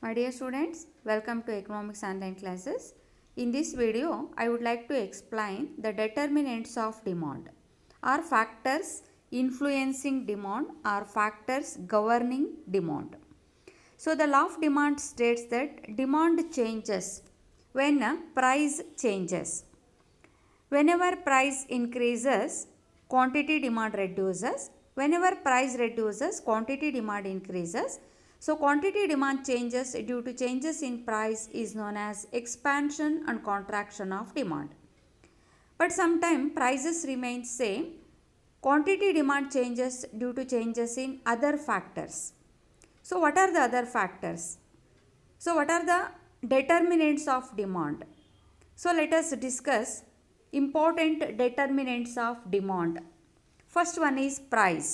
My dear students, welcome to Economics Online Classes. In this video, I would like to explain the determinants of demand. Are factors influencing demand or factors governing demand? So, the law of demand states that demand changes when price changes. Whenever price increases, quantity demand reduces. Whenever price reduces, quantity demand increases. So, quantity demand changes due to changes in price is known as expansion and contraction of demand. But sometimes prices remain same. Quantity demand changes due to changes in other factors. So, what are the other factors? So, what are the determinants of demand? So, let us discuss important determinants of demand. First one is price.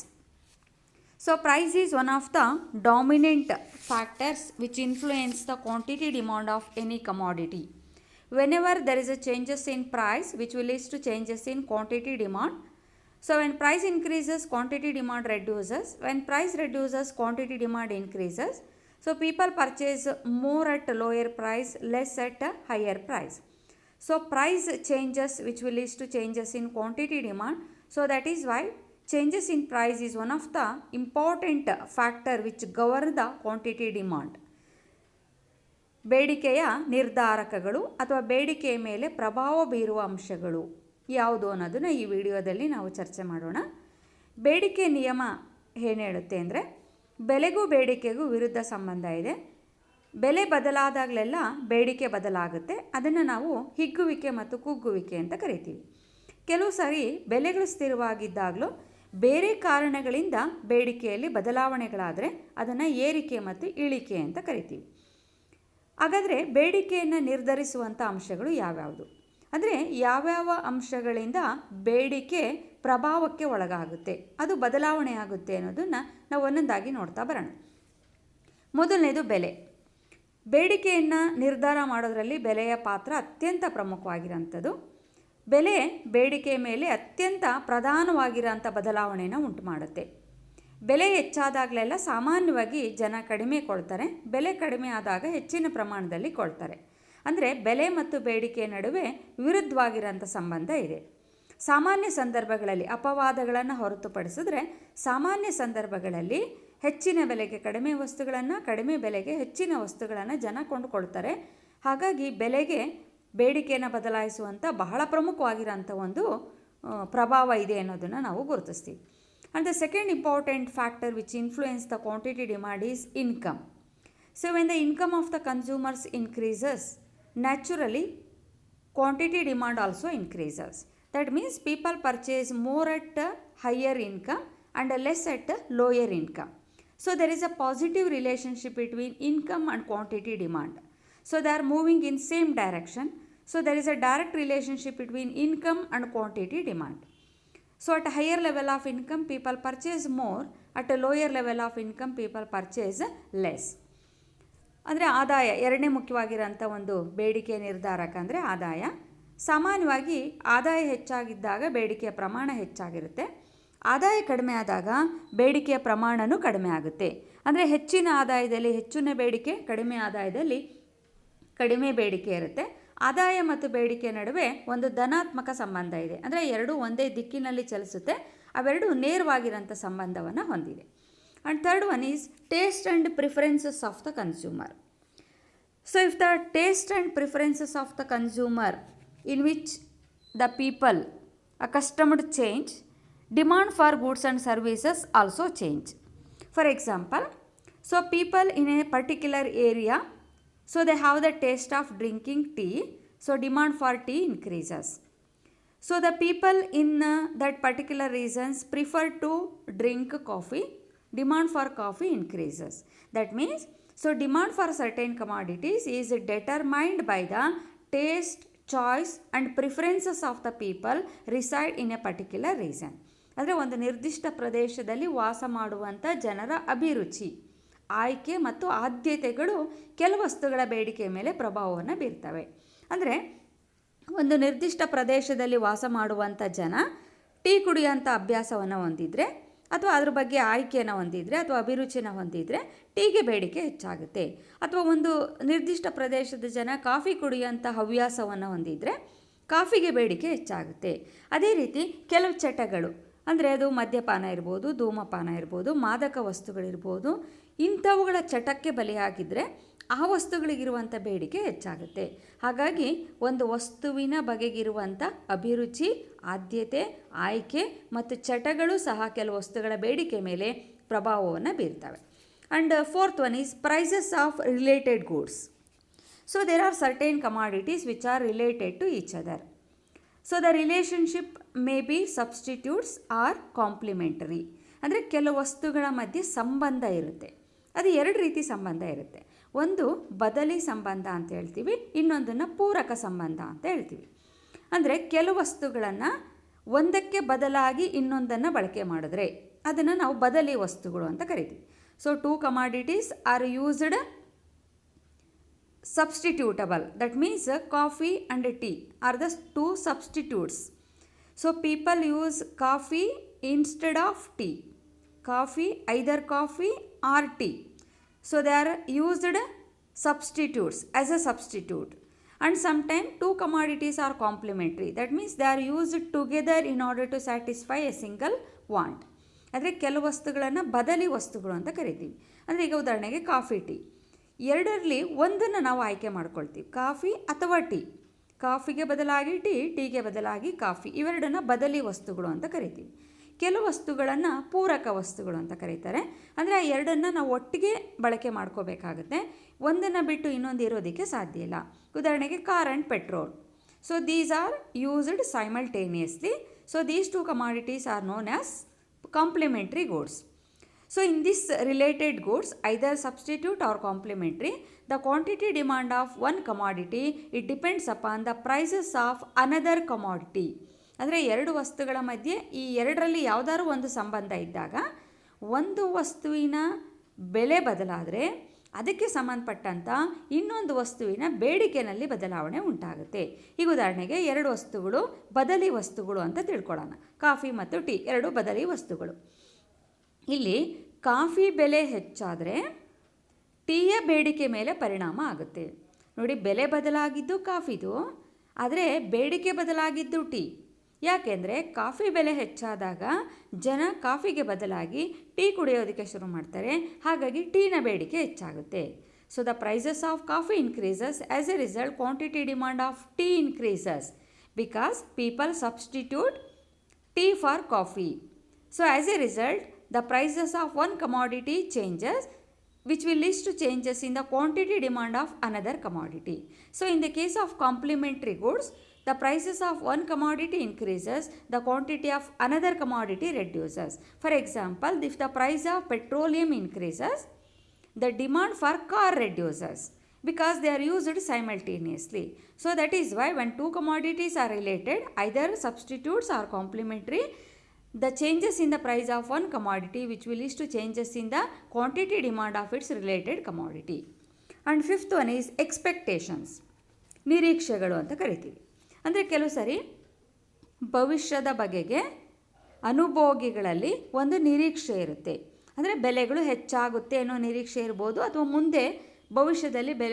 So, price is one of the dominant factors which influence the quantity demand of any commodity. Whenever there is a changes in price which will lead to changes in quantity demand. So, when price increases, quantity demand reduces. When price reduces, quantity demand increases. So, people purchase more at a lower price, less at a higher price. So, price changes which will lead to changes in quantity demand. So, that is why changes in price is one of the important factor which govern the quantity demand. ಬೇಡಿಕೆಯ ನಿರ್ಧಾರಕಗಳು ಅಥವಾ ಬೇಡಿಕೆಯ ಮೇಲೆ ಪ್ರಭಾವ ಬೀರುವ ಅಂಶಗಳು ಯಾವುದು ಅನ್ನೋದನ್ನು ಈ ವಿಡಿಯೋದಲ್ಲಿ ನಾವು ಚರ್ಚೆ ಮಾಡೋಣ. ಬೇಡಿಕೆ ನಿಯಮ ಏನು ಹೇಳುತ್ತೆ ಅಂದರೆ ಬೆಲೆಗೂ ಬೇಡಿಕೆಗೂ ವಿರುದ್ಧ ಸಂಬಂಧ ಇದೆ. ಬೆಲೆ ಬದಲಾದಾಗಲೆಲ್ಲ ಬೇಡಿಕೆ ಬದಲಾಗುತ್ತೆ. ಅದನ್ನು ನಾವು ಹಿಗ್ಗುವಿಕೆ ಮತ್ತು ಕುಗ್ಗುವಿಕೆ ಅಂತ ಕರಿತೀವಿ. ಕೆಲವು ಸಾರಿ ಬೆಲೆಗಳು ಸ್ಥಿರವಾಗಿದ್ದಾಗಲೂ ಬೇರೆ ಕಾರಣಗಳಿಂದ ಬೇಡಿಕೆಯಲ್ಲಿ ಬದಲಾವಣೆಗಳಾದರೆ ಅದನ್ನು ಏರಿಕೆ ಮತ್ತು ಇಳಿಕೆ ಅಂತ ಕರಿತೀವಿ. ಹಾಗಾದರೆ ಬೇಡಿಕೆಯನ್ನು ನಿರ್ಧರಿಸುವಂಥ ಅಂಶಗಳು ಯಾವ್ಯಾವುದು ಅಂದರೆ ಯಾವ್ಯಾವ ಅಂಶಗಳಿಂದ ಬೇಡಿಕೆ ಪ್ರಭಾವಕ್ಕೆ ಒಳಗಾಗುತ್ತೆ, ಅದು ಬದಲಾವಣೆ ಆಗುತ್ತೆ ಅನ್ನೋದನ್ನು ನಾವು ಒಂದೊಂದಾಗಿ ನೋಡ್ತಾ ಬರೋಣ. ಮೊದಲನೇದು ಬೆಲೆ. ಬೇಡಿಕೆಯನ್ನು ನಿರ್ಧಾರ ಮಾಡೋದರಲ್ಲಿ ಬೆಲೆಯ ಪಾತ್ರ ಅತ್ಯಂತ ಪ್ರಮುಖವಾಗಿರೋಂಥದ್ದು. ಬೆಲೆ ಬೇಡಿಕೆ ಮೇಲೆ ಅತ್ಯಂತ ಪ್ರಧಾನವಾಗಿರೋಂಥ ಬದಲಾವಣೆಯನ್ನು ಉಂಟು ಮಾಡುತ್ತೆ. ಬೆಲೆ ಹೆಚ್ಚಾದಾಗಲೆಲ್ಲ ಸಾಮಾನ್ಯವಾಗಿ ಜನ ಕಡಿಮೆ ಕೊಳ್ತಾರೆ, ಬೆಲೆ ಕಡಿಮೆ ಆದಾಗ ಹೆಚ್ಚಿನ ಪ್ರಮಾಣದಲ್ಲಿ ಕೊಳ್ತಾರೆ. ಅಂದರೆ ಬೆಲೆ ಮತ್ತು ಬೇಡಿಕೆ ನಡುವೆ ವಿರುದ್ಧವಾಗಿರೋಂಥ ಸಂಬಂಧ ಇದೆ. ಸಾಮಾನ್ಯ ಸಂದರ್ಭಗಳಲ್ಲಿ ಅಪವಾದಗಳನ್ನು ಹೊರತುಪಡಿಸಿದ್ರೆ ಸಾಮಾನ್ಯ ಸಂದರ್ಭಗಳಲ್ಲಿ ಹೆಚ್ಚಿನ ಬೆಲೆಗೆ ಕಡಿಮೆ ವಸ್ತುಗಳನ್ನು, ಕಡಿಮೆ ಬೆಲೆಗೆ ಹೆಚ್ಚಿನ ವಸ್ತುಗಳನ್ನು ಜನ ಕೊಂಡುಕೊಳ್ತಾರೆ. ಹಾಗಾಗಿ ಬೆಲೆಗೆ ಬೇಡಿಕೆಯನ್ನು ಬದಲಾಯಿಸುವಂಥ ಬಹಳ ಪ್ರಮುಖವಾಗಿರೋಂಥ ಒಂದು ಪ್ರಭಾವ ಇದೆ ಅನ್ನೋದನ್ನು ನಾವು ಗುರುತಿಸ್ತೀವಿ. And the second important factor which influence the quantity demand is income. So when the income of the consumers increases, naturally quantity demand also increases. That means people purchase more at higher income and less at lower income. So there is a positive relationship between income and quantity demand. So they are moving in same direction. So there is a direct relationship between income and quantity demand. So at a higher level of income people purchase more, at a lower level of income people purchase less. ಅಂದರೆ ಆದಾಯ ಎರಡನೇ ಮುಖ್ಯವಾಗಿರೋಂಥ ಒಂದು ಬೇಡಿಕೆ ನಿರ್ಧಾರಕ ಅಂದರೆ ಆದಾಯ. ಸಾಮಾನ್ಯವಾಗಿ ಆದಾಯ ಹೆಚ್ಚಾಗಿದ್ದಾಗ ಬೇಡಿಕೆಯ ಪ್ರಮಾಣ ಹೆಚ್ಚಾಗಿರುತ್ತೆ. ಆದಾಯ ಕಡಿಮೆ ಆದಾಗ ಬೇಡಿಕೆಯ ಪ್ರಮಾಣವೂ ಕಡಿಮೆ ಆಗುತ್ತೆ. ಅಂದರೆ ಹೆಚ್ಚಿನ ಆದಾಯದಲ್ಲಿ ಹೆಚ್ಚಿನ ಬೇಡಿಕೆ, ಕಡಿಮೆ ಆದಾಯದಲ್ಲಿ ಕಡಿಮೆ ಬೇಡಿಕೆ ಇರುತ್ತೆ. ಆದಾಯ ಮತ್ತು ಬೇಡಿಕೆ ನಡುವೆ ಒಂದು ಧನಾತ್ಮಕ ಸಂಬಂಧ ಇದೆ. ಅಂದರೆ ಎರಡೂ ಒಂದೇ ದಿಕ್ಕಿನಲ್ಲಿ ಚಲಿಸುತ್ತೆ. ಅವೆರಡೂ ನೇರವಾಗಿರೋಂಥ ಸಂಬಂಧವನ್ನು ಹೊಂದಿದೆ. And third one is taste and preferences of the consumer. So if the taste and preferences of the consumer in which the people accustomed change, demand for goods and services also change. For example, so people in a particular area, so they have the taste of drinking tea, so demand for tea increases. So the people in that particular regions prefer to drink coffee, demand for coffee increases. That means, so demand for certain commodities is determined by the taste, choice and preferences of the people reside in a particular region. ಅಂದರೆ ಒಂದು ನಿರ್ದಿಷ್ಟ ಪ್ರದೇಶದಲ್ಲಿ ವಾಸ ಮಾಡುವಂಥ ಜನರ ಅಭಿರುಚಿ, ಆಯ್ಕೆ ಮತ್ತು ಆದ್ಯತೆಗಳು ಕೆಲವು ವಸ್ತುಗಳ ಬೇಡಿಕೆ ಮೇಲೆ ಪ್ರಭಾವವನ್ನು ಬೀರ್ತವೆ. ಅಂದರೆ ಒಂದು ನಿರ್ದಿಷ್ಟ ಪ್ರದೇಶದಲ್ಲಿ ವಾಸ ಮಾಡುವಂಥ ಜನ ಟೀ ಕುಡಿಯೋಂಥ ಅಭ್ಯಾಸವನ್ನು ಹೊಂದಿದರೆ ಅಥವಾ ಅದ್ರ ಬಗ್ಗೆ ಆಯ್ಕೆಯನ್ನು ಹೊಂದಿದರೆ ಅಥವಾ ಅಭಿರುಚಿನ ಹೊಂದಿದರೆ ಟೀಗೆ ಬೇಡಿಕೆ ಹೆಚ್ಚಾಗುತ್ತೆ. ಅಥವಾ ಒಂದು ನಿರ್ದಿಷ್ಟ ಪ್ರದೇಶದ ಜನ ಕಾಫಿ ಕುಡಿಯುವಂಥ ಹವ್ಯಾಸವನ್ನು ಹೊಂದಿದರೆ ಕಾಫಿಗೆ ಬೇಡಿಕೆ ಹೆಚ್ಚಾಗುತ್ತೆ. ಅದೇ ರೀತಿ ಕೆಲವು ಚಟಗಳು, ಅಂದರೆ ಅದು ಮದ್ಯಪಾನ ಇರ್ಬೋದು, ಧೂಮಪಾನ ಇರ್ಬೋದು, ಮಾದಕ ವಸ್ತುಗಳಿರ್ಬೋದು, ಇಂಥವುಗಳ ಚಟಕ್ಕೆ ಬಲಿಯಾಗಿದ್ದರೆ ಆ ವಸ್ತುಗಳಿಗಿರುವಂಥ ಬೇಡಿಕೆ ಹೆಚ್ಚಾಗುತ್ತೆ. ಹಾಗಾಗಿ ಒಂದು ವಸ್ತುವಿನ ಬಗೆಗಿರುವಂಥ ಅಭಿರುಚಿ, ಆದ್ಯತೆ, ಆಯ್ಕೆ ಮತ್ತು ಚಟಗಳು ಸಹ ಕೆಲವು ವಸ್ತುಗಳ ಬೇಡಿಕೆ ಮೇಲೆ ಪ್ರಭಾವವನ್ನು ಬೀರ್ತವೆ. And fourth one is prices of related goods. So there are certain commodities which are related to each other. So the relationship may be substitutes or complementary. ಅಂದರೆ ಕೆಲವು ವಸ್ತುಗಳ ಮಧ್ಯೆ ಸಂಬಂಧ ಇರುತ್ತೆ. ಅದು ಎರಡು ರೀತಿ ಸಂಬಂಧ ಇರುತ್ತೆ. ಒಂದು ಬದಲಿ ಸಂಬಂಧ ಅಂತ ಹೇಳ್ತೀವಿ, ಇನ್ನೊಂದನ್ನು ಪೂರಕ ಸಂಬಂಧ ಅಂತ ಹೇಳ್ತೀವಿ. ಅಂದರೆ ಕೆಲವು ವಸ್ತುಗಳನ್ನು ಒಂದಕ್ಕೆ ಬದಲಾಗಿ ಇನ್ನೊಂದನ್ನು ಬಳಕೆ ಮಾಡಿದ್ರೆ ಅದನ್ನು ನಾವು ಬದಲಿ ವಸ್ತುಗಳು ಅಂತ ಕರಿತೀವಿ. So two commodities are used substitutable. That means coffee and tea are the two substitutes. So people use coffee instead of tea. Coffee, either coffee or tea. So they are used substitutes as a substitute. And sometimes two commodities are complementary. That means they are used together in order to satisfy a single want. ಅಂದರೆ ಕೆಲವು ವಸ್ತುಗಳನ್ನು ಬದಲಿ ವಸ್ತುಗಳು ಅಂತ ಕರಿತೀವಿ. ಅಂದರೆ ಈಗ ಉದಾಹರಣೆಗೆ ಕಾಫಿ, ಟೀ, ಎರಡರಲ್ಲಿ ಒಂದನ್ನು ನಾವು ಆಯ್ಕೆ ಮಾಡ್ಕೊಳ್ತೀವಿ, ಕಾಫಿ ಅಥವಾ ಟೀ. ಕಾಫಿಗೆ ಬದಲಾಗಿ ಟೀ, ಟೀಗೆ ಬದಲಾಗಿ ಕಾಫಿ, ಇವೆರಡನ್ನು ಬದಲಿ ವಸ್ತುಗಳು ಅಂತ ಕರಿತೀವಿ. ಕೆಲವು ವಸ್ತುಗಳನ್ನು ಪೂರಕ ವಸ್ತುಗಳು ಅಂತ ಕರೀತಾರೆ. ಅಂದರೆ ಆ ಎರಡನ್ನು ನಾವು ಒಟ್ಟಿಗೆ ಬಳಕೆ ಮಾಡ್ಕೋಬೇಕಾಗುತ್ತೆ, ಒಂದನ್ನು ಬಿಟ್ಟು ಇನ್ನೊಂದು ಇರೋದಕ್ಕೆ ಸಾಧ್ಯ ಇಲ್ಲ. ಉದಾಹರಣೆಗೆ car and petrol. So these are used simultaneously. So these two commodities R known as complementary goods. So in this related goods, either substitute or complementary, the quantity demand of one commodity, it depends upon the prices of another commodity. ಅಂದರೆ ಎರಡು ವಸ್ತುಗಳ ಮಧ್ಯೆ ಈ ಎರಡರಲ್ಲಿ ಯಾವುದಾದ್ರು ಒಂದು ಸಂಬಂಧ ಇದ್ದಾಗ ಒಂದು ವಸ್ತುವಿನ ಬೆಲೆ ಬದಲಾದರೆ ಅದಕ್ಕೆ ಸಂಬಂಧಪಟ್ಟಂಥ ಇನ್ನೊಂದು ವಸ್ತುವಿನ ಬೇಡಿಕೆಯಲ್ಲಿ ಬದಲಾವಣೆ ಉಂಟಾಗುತ್ತೆ. ಈಗ ಉದಾಹರಣೆಗೆ ಎರಡು ವಸ್ತುಗಳು ಬದಲಿ ವಸ್ತುಗಳು ಅಂತ ತಿಳ್ಕೊಳ್ಳೋಣ. ಕಾಫಿ ಮತ್ತು ಟೀ ಎರಡು ಬದಲಿ ವಸ್ತುಗಳು. ಇಲ್ಲಿ ಕಾಫಿ ಬೆಲೆ ಹೆಚ್ಚಾದರೆ ಟೀಯ ಬೇಡಿಕೆ ಮೇಲೆ ಪರಿಣಾಮ ಆಗುತ್ತೆ. ನೋಡಿ, ಬೆಲೆ ಬದಲಾಗಿದ್ದು ಕಾಫಿದು, ಆದರೆ ಬೇಡಿಕೆ ಬದಲಾಗಿದ್ದು ಟೀ. ಯಾಕೆಂದರೆ ಕಾಫಿ ಬೆಲೆ ಹೆಚ್ಚಾದಾಗ ಜನ ಕಾಫಿಗೆ ಬದಲಾಗಿ ಟೀ ಕುಡಿಯೋದಕ್ಕೆ ಶುರು ಮಾಡ್ತಾರೆ, ಹಾಗಾಗಿ ಟೀನ ಬೇಡಿಕೆ ಹೆಚ್ಚಾಗುತ್ತೆ. So the prices of coffee increases, as a result quantity demand of tea increases because people substitute tea for coffee. So as a result the prices of one commodity changes, which will lead to changes in the quantity demand of another commodity. So in the case of complementary goods, the prices of one commodity increases, the quantity of another commodity reduces. For example, if the price of petroleum increases, the demand for car reduces because they are used simultaneously. So that is why when two commodities are related, either substitutes or complementary, the changes in the price of one commodity which will lead to changes in the quantity demand of its related commodity. And fifth one is expectations. ನಿರೀಕ್ಷೆಗಳು ಅಂತ ಕರಿತೀವಿ. ಅಂದರೆ ಕೆಲವು ಸರಿ ಭವಿಷ್ಯದ ಬಗೆಗೆ ಅನುಭೋಗಿಗಳಲ್ಲಿ ಒಂದು ನಿರೀಕ್ಷೆ ಇರುತ್ತೆ. ಅಂದರೆ ಬೆಲೆಗಳು ಹೆಚ್ಚಾಗುತ್ತೆ ಅನ್ನೋ ನಿರೀಕ್ಷೆ ಇರ್ಬೋದು, ಅಥವಾ ಮುಂದೆ ಭವಿಷ್ಯದಲ್ಲಿ ಬೆಲೆ